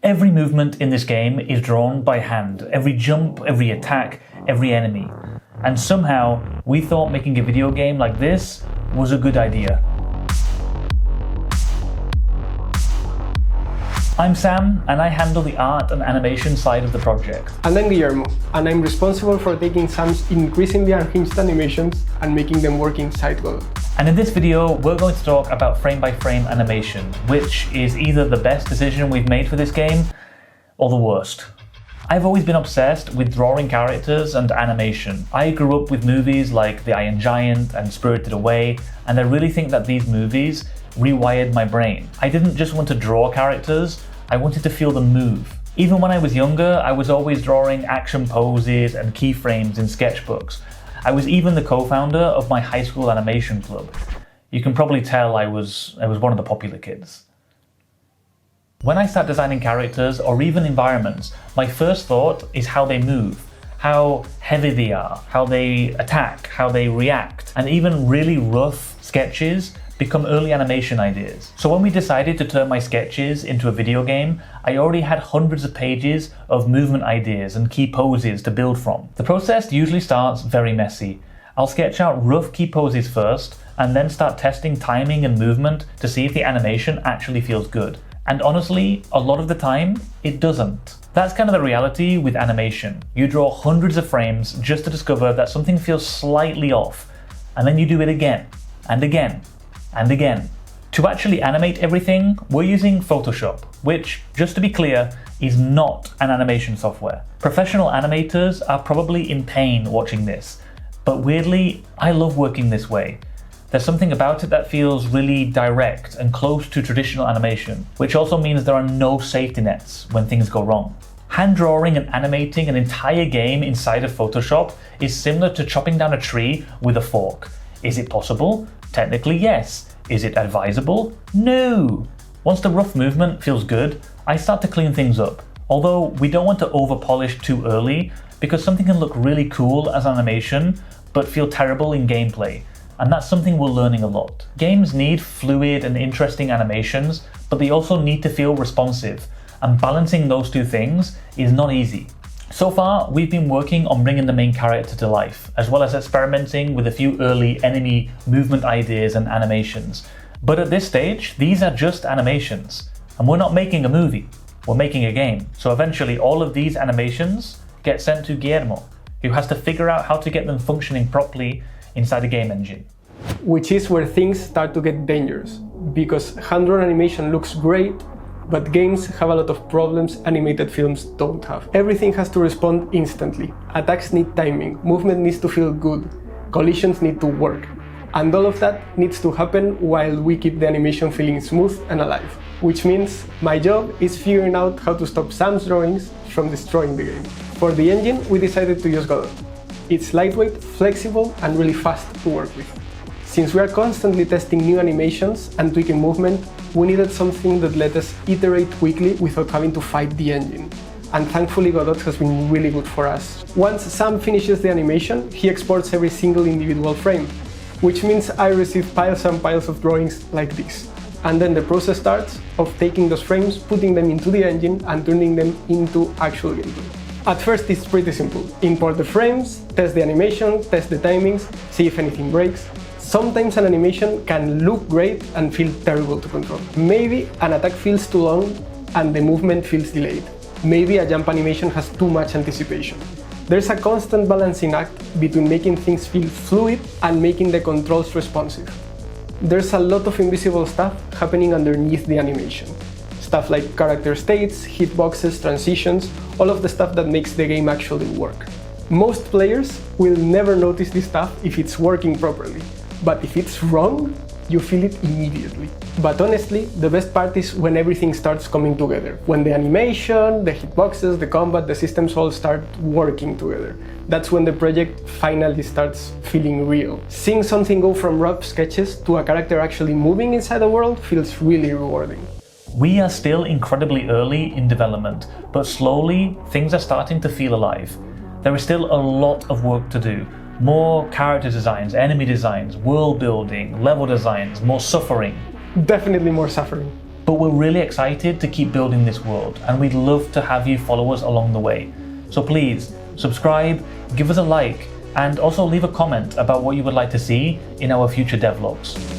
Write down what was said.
Every movement in this game is drawn by hand. Every jump, every attack, every enemy. And somehow, we thought making a video game like this was a good idea. I'm Sam, and I handle the art and animation side of the project. And I'm Guillermo, and I'm responsible for taking Sam's increasingly unhinged animations and making them work inside Godot. And in this video, we're going to talk about frame-by-frame animation, which is either the best decision we've made for this game, or the worst. I've always been obsessed with drawing characters and animation. I grew up with movies like The Iron Giant and Spirited Away, and I really think that these movies rewired my brain. I didn't just want to draw characters, I wanted to feel them move. Even when I was younger, I was always drawing action poses and keyframes in sketchbooks. I was even the co-founder of my high school animation club. You can probably tell I was one of the popular kids. When I start designing characters or even environments, my first thought is how they move, how heavy they are, how they attack, how they react, and even really rough sketches become early animation ideas. So when we decided to turn my sketches into a video game, I already had hundreds of pages of movement ideas and key poses to build from. The process usually starts very messy. I'll sketch out rough key poses first, and then start testing timing and movement to see if the animation actually feels good. And honestly, a lot of the time, it doesn't. That's kind of the reality with animation. You draw hundreds of frames just to discover that something feels slightly off, and then you do it again, and again, and again. To actually animate everything, we're using Photoshop, which, just to be clear, is not an animation software. Professional animators are probably in pain watching this, but weirdly, I love working this way. There's something about it that feels really direct and close to traditional animation, which also means there are no safety nets when things go wrong. Hand drawing and animating an entire game inside of Photoshop is similar to chopping down a tree with a fork. Is it possible? Technically, yes. Is it advisable? No! Once the rough movement feels good, I start to clean things up. Although we don't want to over-polish too early, because something can look really cool as animation, but feel terrible in gameplay. And that's something we're learning a lot. Games need fluid and interesting animations, but they also need to feel responsive, and balancing those two things is not easy. So far, we've been working on bringing the main character to life, as well as experimenting with a few early enemy movement ideas and animations. But at this stage, these are just animations, and we're not making a movie, we're making a game. So eventually all of these animations get sent to Guillermo, who has to figure out how to get them functioning properly inside a game engine. Which is where things start to get dangerous, because hand-drawn animation looks great, but games have a lot of problems animated films don't have. Everything has to respond instantly. Attacks need timing, movement needs to feel good, collisions need to work. And all of that needs to happen while we keep the animation feeling smooth and alive. Which means my job is figuring out how to stop Sam's drawings from destroying the game. For the engine, we decided to use Godot. It's lightweight, flexible, and really fast to work with. Since we are constantly testing new animations and tweaking movement, we needed something that let us iterate quickly without having to fight the engine. And thankfully Godot has been really good for us. Once Sam finishes the animation, he exports every single individual frame, which means I receive piles and piles of drawings like this. And then the process starts of taking those frames, putting them into the engine, and turning them into actual gameplay. At first it's pretty simple. Import the frames, test the animation, test the timings, see if anything breaks. Sometimes an animation can look great and feel terrible to control. Maybe an attack feels too long and the movement feels delayed. Maybe a jump animation has too much anticipation. There's a constant balancing act between making things feel fluid and making the controls responsive. There's a lot of invisible stuff happening underneath the animation. Stuff like character states, hitboxes, transitions, all of the stuff that makes the game actually work. Most players will never notice this stuff if it's working properly. But if it's wrong, you feel it immediately. But honestly, the best part is when everything starts coming together. When the animation, the hitboxes, the combat, the systems all start working together. That's when the project finally starts feeling real. Seeing something go from rough sketches to a character actually moving inside the world feels really rewarding. We are still incredibly early in development, but slowly things are starting to feel alive. There is still a lot of work to do. More character designs, enemy designs, world building, level designs, more suffering. Definitely more suffering. But we're really excited to keep building this world, and we'd love to have you follow us along the way. So please, subscribe, give us a like, and also leave a comment about what you would like to see in our future devlogs.